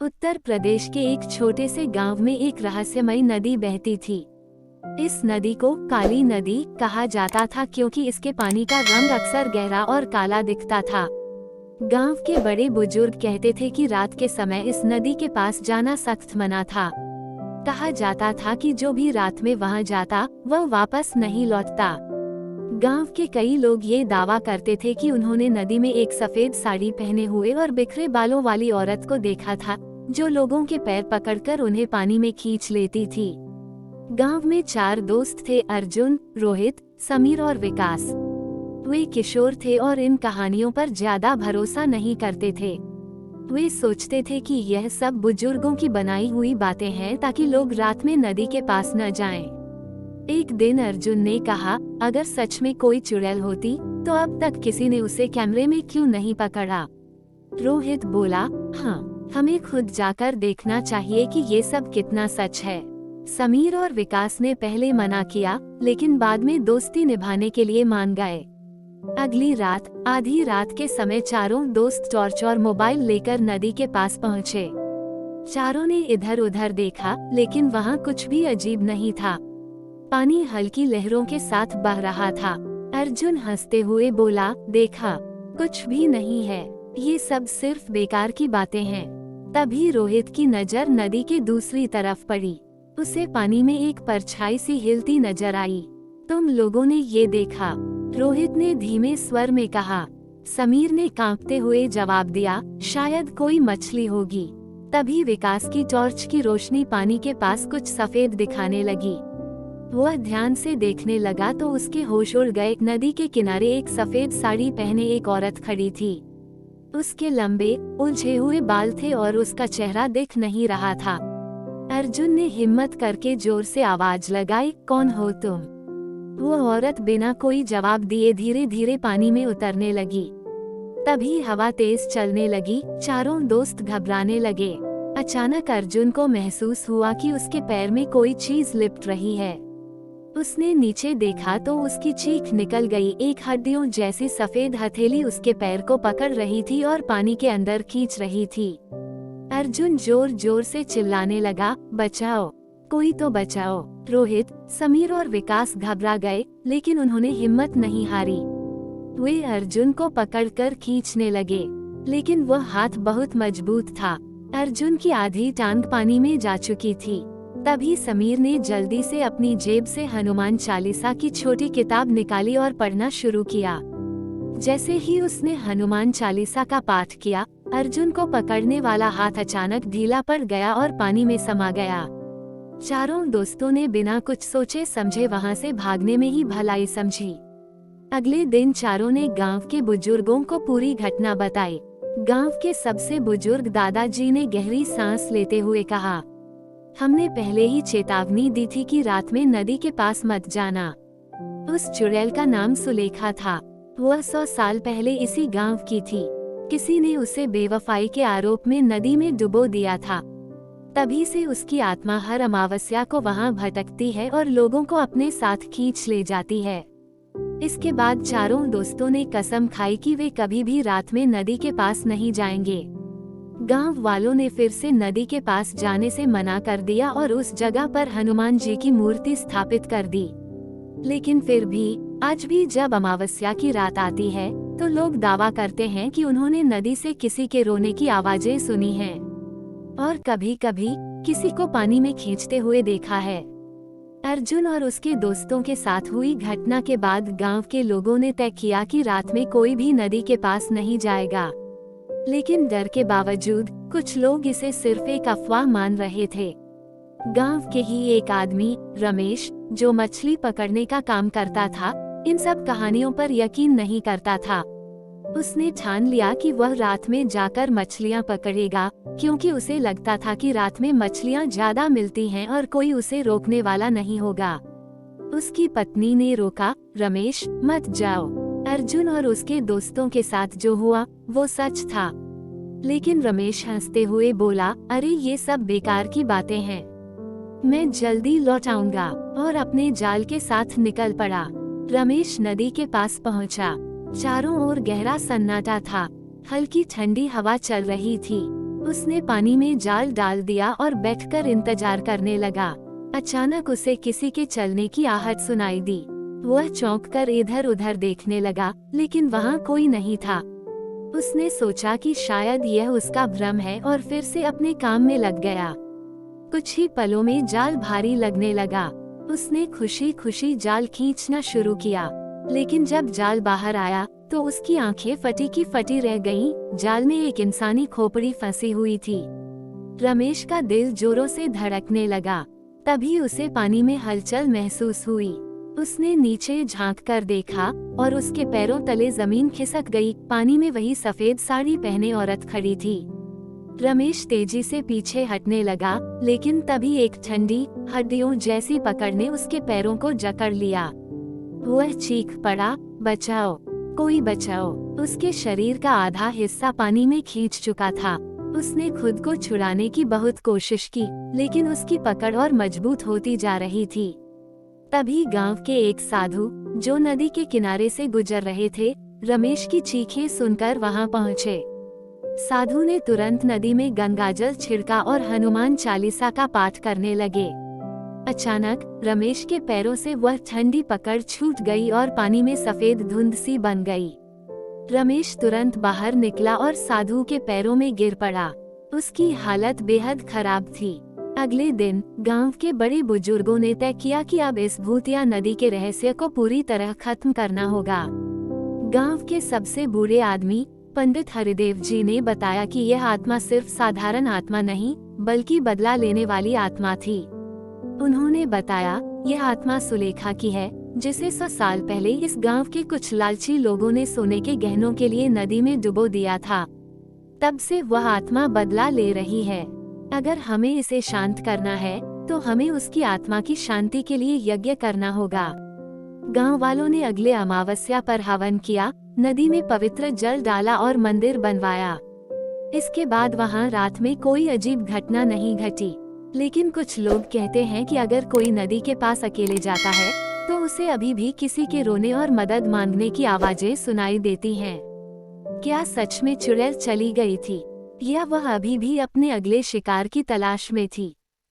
उत्तर प्रदेश के एक छोटे से गांव में एक रहस्यमयी नदी बहती थी। इस नदी को काली नदी कहा जाता था क्योंकि इसके पानी का रंग अक्सर गहरा और काला दिखता था। गांव के बड़े बुजुर्ग कहते थे कि रात के समय इस नदी के पास जाना सख्त मना था। कहा जाता था कि जो भी रात में वहां जाता वह वापस नहीं लौटता। गांव के कई लोग ये दावा करते थे कि उन्होंने नदी में एक सफेद साड़ी पहने हुए और बिखरे बालों वाली औरत को देखा था, जो लोगों के पैर पकड़कर उन्हें पानी में खींच लेती थी। गांव में 4 दोस्त थे, अर्जुन, रोहित, समीर और विकास। वे किशोर थे और इन कहानियों पर ज्यादा भरोसा नहीं करते थे। वे सोचते थे कि यह सब बुजुर्गों की बनाई हुई बातें हैं ताकि लोग रात में नदी के पास न जाएं। एक दिन अर्जुन ने कहा, अगर सच में कोई चुड़ैल होती तो अब तक किसी ने उसे कैमरे में क्यों नहीं पकड़ा। रोहित बोला, हाँ, हमें खुद जाकर देखना चाहिए कि ये सब कितना सच है। समीर और विकास ने पहले मना किया, लेकिन बाद में दोस्ती निभाने के लिए मान गए। अगली रात आधी रात के समय चारों दोस्त टॉर्च और मोबाइल लेकर नदी के पास पहुँचे। चारों ने इधर उधर देखा, लेकिन वहाँ कुछ भी अजीब नहीं था। पानी हल्की लहरों के साथ बह रहा था। अर्जुन हंसते हुए बोला, देखा, कुछ भी नहीं है, ये सब सिर्फ बेकार की बातें हैं। तभी रोहित की नजर नदी के दूसरी तरफ पड़ी। उसे पानी में एक परछाई सी हिलती नजर आई। तुम लोगों ने ये देखा? रोहित ने धीमे स्वर में कहा। समीर ने कांपते हुए जवाब दिया, शायद कोई मछली होगी। तभी विकास की टॉर्च की रोशनी पानी के पास कुछ सफेद दिखाने लगी। वह ध्यान से देखने लगा तो उसके होश उड़ गए। नदी के किनारे एक सफेद साड़ी पहने एक औरत खड़ी थी। उसके लंबे उलझे हुए बाल थे और उसका चेहरा दिख नहीं रहा था। अर्जुन ने हिम्मत करके जोर से आवाज लगाई, कौन हो तुम? वो औरत बिना कोई जवाब दिए धीरे धीरे पानी में उतरने लगी। तभी हवा तेज चलने लगी। चारों दोस्त घबराने लगे। अचानक अर्जुन को महसूस हुआ कि उसके पैर में कोई चीज लिपट रही है। उसने नीचे देखा तो उसकी चीख निकल गई। एक हड्डियों जैसी सफेद हथेली उसके पैर को पकड़ रही थी और पानी के अंदर खींच रही थी। अर्जुन जोर जोर से चिल्लाने लगा, बचाओ, कोई तो बचाओ। रोहित, समीर और विकास घबरा गए, लेकिन उन्होंने हिम्मत नहीं हारी। वे अर्जुन को पकड़कर खींचने लगे, लेकिन वह हाथ बहुत मजबूत था। अर्जुन की आधी टांग पानी में जा चुकी थी। तभी समीर ने जल्दी से अपनी जेब से हनुमान चालीसा की छोटी किताब निकाली और पढ़ना शुरू किया। जैसे ही उसने हनुमान चालीसा का पाठ किया, अर्जुन को पकड़ने वाला हाथ अचानक ढीला पड़ गया और पानी में समा गया। चारों दोस्तों ने बिना कुछ सोचे समझे वहां से भागने में ही भलाई समझी। अगले दिन चारों ने गांव के बुजुर्गों को पूरी घटना बताई। गांव के सबसे बुजुर्ग दादाजी ने गहरी सांस लेते हुए कहा, हमने पहले ही चेतावनी दी थी कि रात में नदी के पास मत जाना। उस चुड़ैल का नाम सुलेखा था। वह 100 साल पहले इसी गांव की थी। किसी ने उसे बेवफाई के आरोप में नदी में डुबो दिया था। तभी से उसकी आत्मा हर अमावस्या को वहां भटकती है और लोगों को अपने साथ खींच ले जाती है। इसके बाद चारों दोस्तों ने कसम खाई कि वे कभी भी रात में नदी के पास नहीं जाएंगे। गांव वालों ने फिर से नदी के पास जाने से मना कर दिया और उस जगह पर हनुमान जी की मूर्ति स्थापित कर दी। लेकिन फिर भी आज भी जब अमावस्या की रात आती है तो लोग दावा करते हैं कि उन्होंने नदी से किसी के रोने की आवाजें सुनी हैं और कभी कभी किसी को पानी में खींचते हुए देखा है। अर्जुन और उसके दोस्तों के साथ हुई घटना के बाद गांव के लोगों ने तय किया कि रात में कोई भी नदी के पास नहीं जाएगा। लेकिन डर के बावजूद कुछ लोग इसे सिर्फ एक अफवाह मान रहे थे। गांव के ही एक आदमी, रमेश, जो मछली पकड़ने का काम करता था, इन सब कहानियों पर यकीन नहीं करता था। उसने ठान लिया कि वह रात में जाकर मछलियां पकड़ेगा, क्योंकि उसे लगता था कि रात में मछलियां ज्यादा मिलती हैं और कोई उसे रोकने वाला नहीं होगा। उसकी पत्नी ने रोका, रमेश, मत जाओ। अर्जुन और उसके दोस्तों के साथ जो हुआ वो सच था। लेकिन रमेश हंसते हुए बोला, अरे ये सब बेकार की बातें हैं, मैं जल्दी लौट आऊंगा, और अपने जाल के साथ निकल पड़ा। रमेश नदी के पास पहुंचा। चारों ओर गहरा सन्नाटा था। हल्की ठंडी हवा चल रही थी। उसने पानी में जाल डाल दिया और बैठकर इंतजार करने लगा। अचानक उसे किसी के चलने की आहट सुनाई दी। वह चौंककर इधर उधर देखने लगा, लेकिन वहाँ कोई नहीं था। उसने सोचा कि शायद यह उसका भ्रम है और फिर से अपने काम में लग गया। कुछ ही पलों में जाल भारी लगने लगा। उसने खुशी खुशी जाल खींचना शुरू किया, लेकिन जब जाल बाहर आया तो उसकी आंखें फटी की फटी रह गईं। जाल में एक इंसानी खोपड़ी फंसी हुई थी। रमेश का दिल जोरों से धड़कने लगा। तभी उसे पानी में हलचल महसूस हुई। उसने नीचे झांक कर देखा और उसके पैरों तले जमीन खिसक गई। पानी में वही सफेद साड़ी पहने औरत खड़ी थी। रमेश तेजी से पीछे हटने लगा, लेकिन तभी एक ठंडी हड्डियों जैसी पकड़ ने उसके पैरों को जकड़ लिया। वह चीख पड़ा, बचाओ, कोई बचाओ। उसके शरीर का आधा हिस्सा पानी में खींच चुका था। उसने खुद को छुड़ाने की बहुत कोशिश की, लेकिन उसकी पकड़ और मजबूत होती जा रही थी। तभी गांव के एक साधु, जो नदी के किनारे से गुजर रहे थे, रमेश की चीखें सुनकर वहां पहुंचे। साधु ने तुरंत नदी में गंगाजल छिड़का और हनुमान चालीसा का पाठ करने लगे। अचानक रमेश के पैरों से वह ठंडी पकड़ छूट गई और पानी में सफेद धुंध सी बन गई। रमेश तुरंत बाहर निकला और साधु के पैरों में गिर पड़ा। उसकी हालत बेहद खराब थी। अगले दिन गांव के बड़े बुजुर्गों ने तय किया कि अब इस भूतिया नदी के रहस्य को पूरी तरह खत्म करना होगा। गांव के सबसे बूढ़े आदमी पंडित हरिदेव जी ने बताया कि यह आत्मा सिर्फ साधारण आत्मा नहीं, बल्कि बदला लेने वाली आत्मा थी। उन्होंने बताया, यह आत्मा सुलेखा की है, जिसे 100 साल पहले इस गांव के कुछ लालची लोगों ने सोने के गहनों के लिए नदी में डुबो दिया था। तब से वह आत्मा बदला ले रही है। अगर हमें इसे शांत करना है, तो हमें उसकी आत्मा की शांति के लिए यज्ञ करना होगा। गांव वालों ने अगले अमावस्या पर हवन किया, नदी में पवित्र जल डाला और मंदिर बनवाया। इसके बाद वहां रात में कोई अजीब घटना नहीं घटी। लेकिन कुछ लोग कहते हैं कि अगर कोई नदी के पास अकेले जाता है, तो उसे अभी भी किसी के रोने और मदद मांगने की आवाजें सुनाई देती हैं। क्या सच में चुड़ैल चली गई थी, या वह अभी भी अपने अगले शिकार की तलाश में थी?